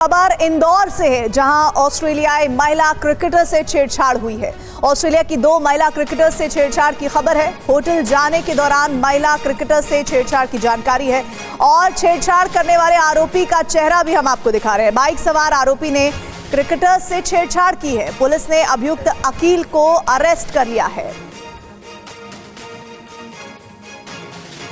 खबर इंदौर से है, जहां ऑस्ट्रेलियाई महिला क्रिकेटर से छेड़छाड़ हुई है। ऑस्ट्रेलिया की 2 महिला क्रिकेटर से छेड़छाड़ की खबर है। होटल जाने के दौरान महिला क्रिकेटर से छेड़छाड़ की जानकारी है और छेड़छाड़ करने वाले आरोपी का चेहरा भी हम आपको दिखा रहे हैं। बाइक सवार आरोपी ने क्रिकेटर से छेड़छाड़ की है। पुलिस ने अभियुक्त अकील को अरेस्ट कर लिया है।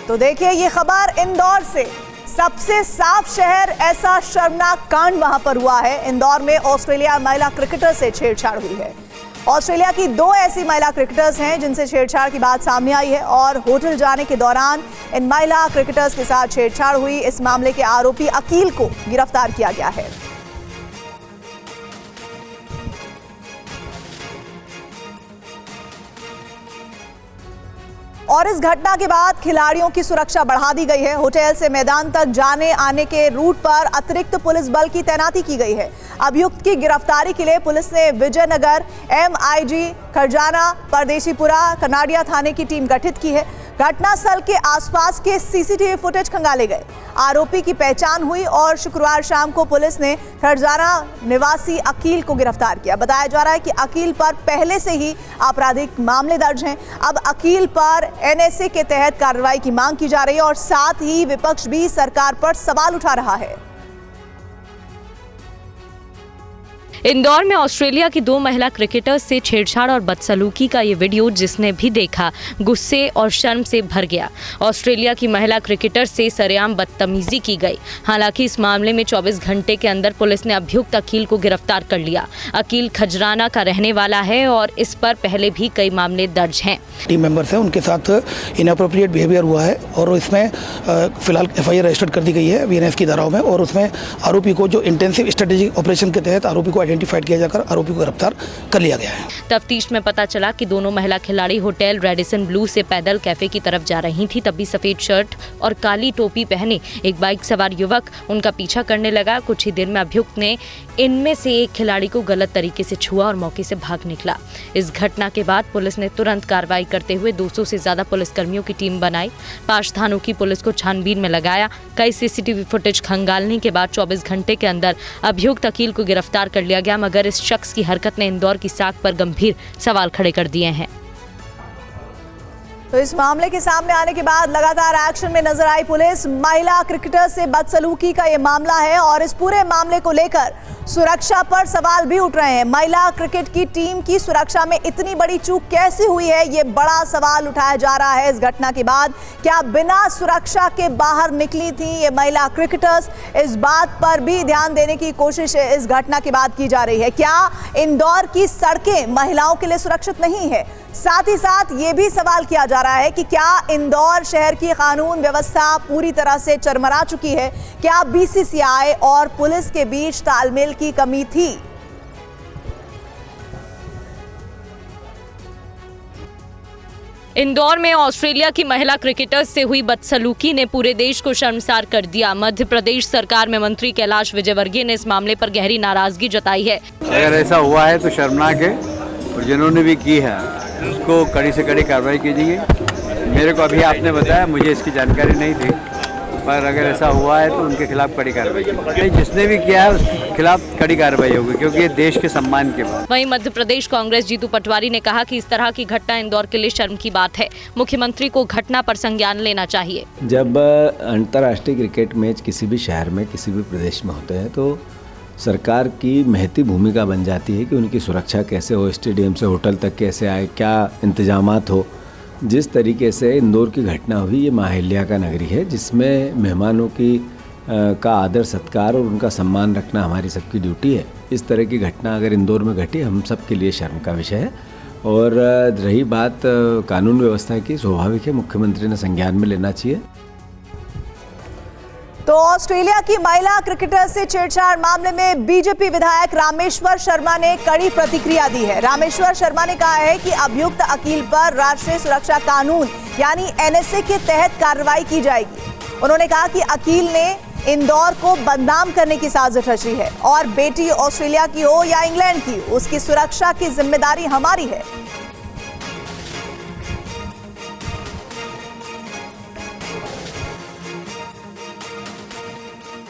तो देखिए ये खबर इंदौर से, सबसे साफ शहर, ऐसा शर्मनाक कांड वहां पर हुआ है। इंदौर में ऑस्ट्रेलिया महिला क्रिकेटर से छेड़छाड़ हुई है। ऑस्ट्रेलिया की 2 ऐसी महिला क्रिकेटर्स हैं जिनसे छेड़छाड़ की बात सामने आई है और होटल जाने के दौरान इन महिला क्रिकेटर्स के साथ छेड़छाड़ हुई। इस मामले के आरोपी अकील को गिरफ्तार किया गया है। और इस घटना के बाद खिलाड़ियों की सुरक्षा बढ़ा दी गई है। होटल से मैदान तक जाने आने के रूट पर अतिरिक्त पुलिस बल की तैनाती की गई है। अभियुक्त की गिरफ्तारी के लिए पुलिस ने विजयनगर, MIG, खरजाना, परदेशीपुरा, कनाडिया थाने की टीम गठित की है। घटनास्थल के आसपास के CCTV फुटेज खंगाले गए। आरोपी की पहचान हुई और शुक्रवार शाम को पुलिस ने खरजाना निवासी अकील को गिरफ्तार किया। बताया जा रहा है कि अकील पर पहले से ही आपराधिक मामले दर्ज हैं। अब अकील पर NSA के तहत कार्रवाई की मांग की जा रही है और साथ ही विपक्ष भी सरकार पर सवाल उठा रहा है। इंदौर में ऑस्ट्रेलिया की 2 महिला क्रिकेटर्स से छेड़छाड़ और बदसलूकी का ये वीडियो जिसने भी देखा गुस्से और शर्म से भर गया। ऑस्ट्रेलिया की महिला क्रिकेटर से सरेआम बदतमीजी की गई। हालांकि इस मामले में 24 घंटे के अंदर पुलिस ने अभियुक्त अकील को गिरफ्तार कर लिया। अकील खजराना का रहने वाला है और इस पर पहले भी कई मामले दर्ज हैं। टीम मेंबर्स हैं, उनके साथ इनअप्रोप्रिएट बिहेवियर हुआ है और इसमें फिलहाल FIR रजिस्टर्ड कर दी गई है BNF की धाराओं में। और उसमें आरोपी को, जो इंटेंसिव स्ट्रेटेजिक ऑपरेशन के तहत आरोपी को आइडेंटिफाइड किया जाकर आरोपी को गिरफ्तार कर लिया गया है। तफ्तीश में पता चला कि दोनों महिला खिलाड़ी होटल रेडिसन ब्लू से पैदल कैफे की तरफ जा रही थी। तभी सफेद शर्ट और काली टोपी पहने एक बाइक सवार युवक उनका पीछा करने लगा। कुछ ही देर में अभियुक्त ने इनमें से एक खिलाड़ी को गलत तरीके से छुआ और मौके से भाग निकला। इस घटना के बाद पुलिस ने तुरंत कार्रवाई करते हुए 200 से ज्यादा पुलिसकर्मियों की टीम बनाई। 5 थानों की पुलिस को छानबीन में लगाया। कई CCTV फुटेज खंगालने के बाद 24 घंटे के अंदर अभियुक्त अकील को गिरफ्तार कर लिया गया। मगर इस शख्स की हरकत ने इंदौर की साख पर गंभीर सवाल खड़े कर दिए हैं। तो इस मामले के सामने आने के बाद लगातार एक्शन में नजर आई पुलिस। महिला क्रिकेटर से बदसलूकी का यह मामला है और इस पूरे मामले को लेकर सुरक्षा पर सवाल भी उठ रहे हैं। महिला क्रिकेट की टीम की सुरक्षा में इतनी बड़ी चूक कैसे हुई है, ये बड़ा सवाल उठाया जा रहा है इस घटना के बाद। क्या बिना सुरक्षा के बाहर निकली थी ये महिला क्रिकेटर्स? इस बात पर भी ध्यान देने की कोशिश इस घटना के बाद की जा रही है। क्या इंदौर की सड़कें महिलाओं के लिए सुरक्षित नहीं है? साथ ही साथ ये भी सवाल किया जा रहा है कि क्या इंदौर शहर की कानून व्यवस्था पूरी तरह से चरमरा चुकी है? क्या BCCI और पुलिस के बीच तालमेल की कमी थी? इंदौर में ऑस्ट्रेलिया की महिला क्रिकेटर्स से हुई बदसलूकी ने पूरे देश को शर्मसार कर दिया। मध्य प्रदेश सरकार में मंत्री कैलाश विजयवर्गीय ने इस मामले पर गहरी नाराजगी जताई है। अगर ऐसा हुआ है तो शर्मनाक है और जिन्होंने भी की है उसको कड़ी से कड़ी कार्रवाई कीजिए। मेरे को अभी आपने बताया, मुझे इसकी जानकारी नहीं थी, पर अगर ऐसा हुआ है तो उनके खिलाफ कड़ी कार्रवाई कीजिए। जिसने भी किया है उसके खिलाफ कड़ी कार्रवाई होगी, क्योंकि ये देश के सम्मान के बाद। वहीं मध्य प्रदेश कांग्रेस जीतू पटवारी ने कहा कि इस तरह की घटना इंदौर के लिए शर्म की बात है। मुख्यमंत्री को घटना पर संज्ञान लेना चाहिए। जब अंतर्राष्ट्रीय क्रिकेट मैच किसी भी शहर में, किसी भी प्रदेश में होते हैं तो सरकार की महती भूमिका बन जाती है कि उनकी सुरक्षा कैसे हो, स्टेडियम से होटल तक कैसे आए, क्या इंतजामात हो। जिस तरीके से इंदौर की घटना हुई, ये माहिल्या का नगरी है जिसमें मेहमानों की का आदर सत्कार और उनका सम्मान रखना हमारी सबकी ड्यूटी है। इस तरह की घटना अगर इंदौर में घटी, हम सब के लिए शर्म का विषय है। और रही बात कानून व्यवस्था की, स्वाभाविक है मुख्यमंत्री ने संज्ञान में लेना चाहिए। तो ऑस्ट्रेलिया की महिला क्रिकेटर से छेड़छाड़ मामले में BJP विधायक रामेश्वर शर्मा ने कड़ी प्रतिक्रिया दी है। रामेश्वर शर्मा ने कहा है कि अभियुक्त अकील पर राष्ट्रीय सुरक्षा कानून यानी NSA के तहत कार्रवाई की जाएगी। उन्होंने कहा कि अकील ने इंदौर को बदनाम करने की साजिश रची है और बेटी ऑस्ट्रेलिया की हो या इंग्लैंड की, उसकी सुरक्षा की जिम्मेदारी हमारी है।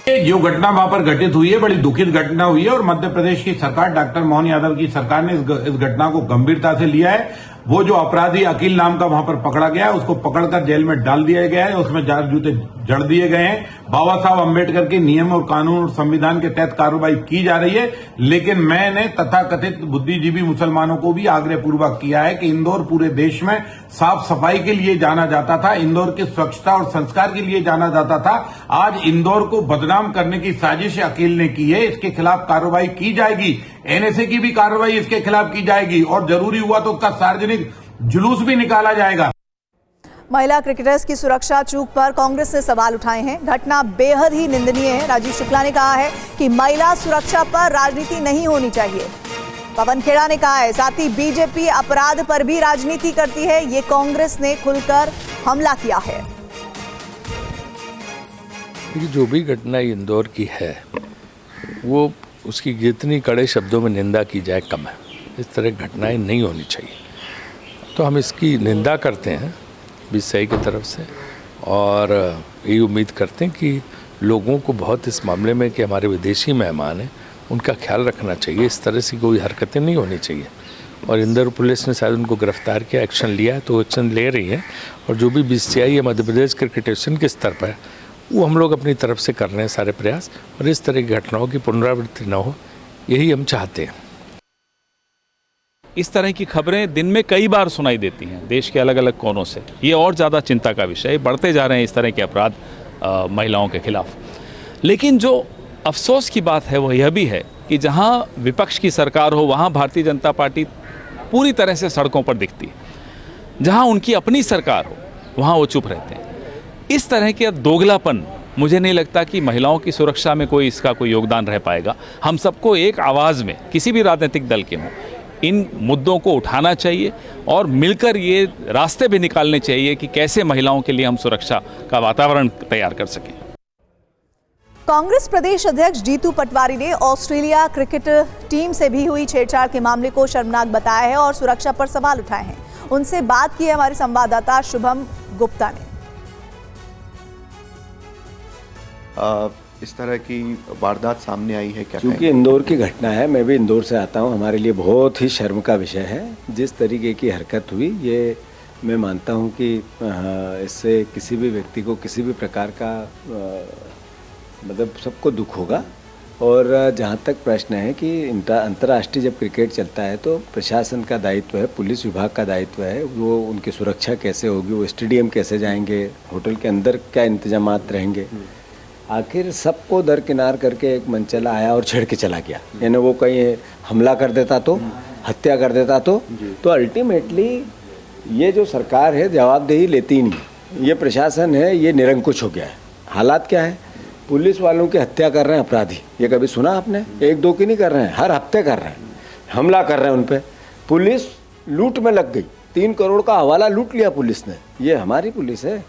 जो घटना वहां पर घटित हुई है बड़ी दुखित घटना हुई है और मध्य प्रदेश की सरकार, डॉक्टर मोहन यादव की सरकार ने इस घटना को गंभीरता से लिया है। वो जो अपराधी अकील नाम का वहां पर पकड़ा गया है उसको पकड़कर जेल में डाल दिया गया है, उसमें चार जूते जड़ दिए गए हैं। बाबा साहब अम्बेडकर के नियम और कानून और संविधान के तहत कार्रवाई की जा रही है। लेकिन मैंने तथाकथित बुद्धिजीवी मुसलमानों को भी आग्रह पूर्वक किया है कि इंदौर पूरे देश में साफ सफाई के लिए जाना जाता था, इंदौर की स्वच्छता और संस्कार के लिए जाना जाता था। आज इंदौर को बदनाम करने की साजिश अकील ने की है, इसके खिलाफ कार्रवाई की जाएगी। एनएसए की भी कार्रवाई इसके खिलाफ की जाएगी और जरूरी हुआ तो उसका सार्वजनिक जुलूस भी निकाला जाएगा। महिला क्रिकेटर्स की सुरक्षा चूक पर कांग्रेस ने सवाल उठाए हैं। घटना बेहद ही निंदनीय है। राजीव शुक्ला ने कहा है कि महिला सुरक्षा पर राजनीति नहीं होनी चाहिए। पवन खेड़ा ने कहा है, साथ ही बीजेपी अपराध पर भी राजनीति करती है। ये कांग्रेस ने खुलकर हमला किया है। जो भी घटना इंदौर की है वो उसकी जितनी कड़े शब्दों में निंदा की जाए कम है। इस तरह घटनाएं नहीं होनी चाहिए, तो हम इसकी निंदा करते हैं बीसीसीआई की तरफ से और यही उम्मीद करते हैं कि लोगों को बहुत इस मामले में कि हमारे विदेशी मेहमान हैं उनका ख्याल रखना चाहिए। इस तरह से कोई हरकतें नहीं होनी चाहिए और इंदौर पुलिस ने शायद उनको गिरफ्तार किया, एक्शन लिया है तो एक्शन ले रही है। और जो भी बीसीसीआई या मध्य प्रदेश क्रिकेट एसोसिएशन के स्तर पर है वो हम लोग अपनी तरफ से कर रहे हैं सारे प्रयास, और इस तरह की घटनाओं की पुनरावृत्ति न हो यही हम चाहते हैं। इस तरह की खबरें दिन में कई बार सुनाई देती हैं देश के अलग अलग कोनों से। ये और ज़्यादा चिंता का विषय है। बढ़ते जा रहे हैं इस तरह के अपराध महिलाओं के खिलाफ। लेकिन जो अफसोस की बात है वो यह भी है कि जहां विपक्ष की सरकार हो वहां भारतीय जनता पार्टी पूरी तरह से सड़कों पर दिखती है, जहां उनकी अपनी सरकार हो वहां वो चुप रहते हैं। इस तरह के दोगलापन मुझे नहीं लगता कि महिलाओं की सुरक्षा में इसका कोई योगदान रह पाएगा। हम सबको एक आवाज़ में, किसी भी राजनीतिक दल के हों, इन मुद्दों को उठाना चाहिए और मिलकर ये रास्ते भी निकालने चाहिए कि कैसे महिलाओं के लिए हम सुरक्षा का वातावरण तैयार कर सकें। कांग्रेस प्रदेश अध्यक्ष जीतू पटवारी ने ऑस्ट्रेलिया क्रिकेट टीम से भी हुई छेड़छाड़ के मामले को शर्मनाक बताया है और सुरक्षा पर सवाल उठाए हैं। उनसे बात की है हमारे संवाददाता शुभम गुप्ता ने। इस तरह की वारदात सामने आई है क्या? क्योंकि इंदौर की घटना है, मैं भी इंदौर से आता हूं, हमारे लिए बहुत ही शर्म का विषय है। जिस तरीके की हरकत हुई ये मैं मानता हूं कि इससे किसी भी व्यक्ति को किसी भी प्रकार का मतलब सबको दुख होगा। और जहाँ तक प्रश्न है कि अंतर्राष्ट्रीय जब क्रिकेट चलता है तो प्रशासन का दायित्व है, पुलिस विभाग का दायित्व है, वो उनकी सुरक्षा कैसे होगी, वो स्टेडियम कैसे जाएंगे, होटल के अंदर क्या इंतजामात रहेंगे। आखिर सबको दरकिनार करके एक मनचला आया और छेड़ के चला गया। यानी वो कहीं हमला कर देता तो, हत्या कर देता तो अल्टीमेटली ये जो सरकार है जवाबदेही लेती नहीं। ये प्रशासन है ये निरंकुश हो गया है। हालात क्या है, पुलिस वालों की हत्या कर रहे हैं अपराधी। ये कभी सुना आपने? एक दो की नहीं कर रहे हैं, हर हफ्ते कर रहे हैं, हमला कर रहे हैं उन पर। पुलिस लूट में लग गई, 3 करोड़ का हवाला लूट लिया पुलिस ने। ये हमारी पुलिस है।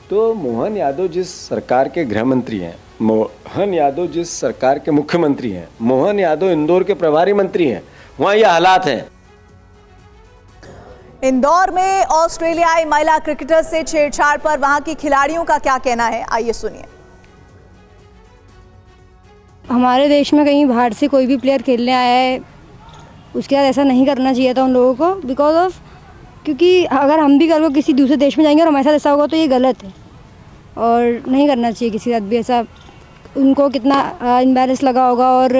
तो मोहन यादव जिस सरकार के गृह मंत्री हैं, मोहन यादव जिस सरकार के मुख्यमंत्री हैं, मोहन यादव इंदौर के प्रभारी मंत्री हैं, वहाँ ये हालात हैं। इंदौर में ऑस्ट्रेलियाई महिला क्रिकेटर से छेड़छाड़ पर वहां की खिलाड़ियों का क्या कहना है, आइए सुनिए। हमारे देश में कहीं बाहर से कोई भी प्लेयर खेलने आया है उसके साथ ऐसा नहीं करना चाहिए था उन लोगों को, बिकॉज ऑफ क्योंकि अगर हम भी कल को किसी दूसरे देश में जाएंगे और हमारे साथ ऐसा होगा तो ये गलत है और नहीं करना चाहिए किसी साथ भी ऐसा। उनको कितना इम्बैरेंस लगा होगा। और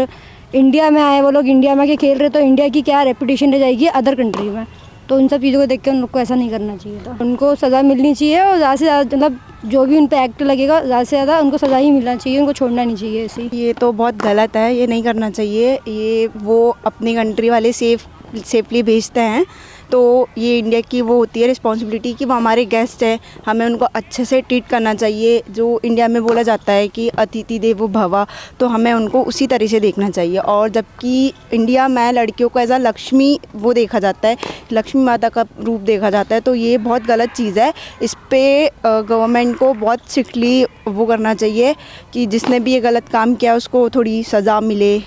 इंडिया में आए वो लोग, इंडिया में के खेल रहे तो इंडिया की क्या रेपुटेशन रह जाएगी अदर कंट्री में। तो उन सब चीज़ों को देख के उन लोग को ऐसा नहीं करना चाहिए था। उनको सज़ा मिलनी चाहिए और ज़्यादा से ज़्यादा मतलब जो भी उन पर एक्ट लगेगा ज़्यादा से ज़्यादा उनको सज़ा ही मिलना चाहिए, उनको छोड़ना नहीं चाहिए ऐसे। ये तो बहुत गलत है, ये नहीं करना चाहिए। ये वो अपनी कंट्री वाले सेफली भेजते हैं तो ये इंडिया की वो होती है रिस्पॉन्सिबिलिटी कि वो हमारे गेस्ट है, हमें उनको अच्छे से ट्रीट करना चाहिए। जो इंडिया में बोला जाता है कि अतिथि देवो भव, तो हमें उनको उसी तरह से देखना चाहिए। और जबकि इंडिया में लड़कियों को एज अ लक्ष्मी वो देखा जाता है, लक्ष्मी माता का रूप देखा जाता है, तो ये बहुत गलत चीज़ है। इस पर गवर्नमेंट को बहुत स्ट्रिक्टली वो करना चाहिए कि जिसने भी ये गलत काम किया उसको थोड़ी सज़ा मिले।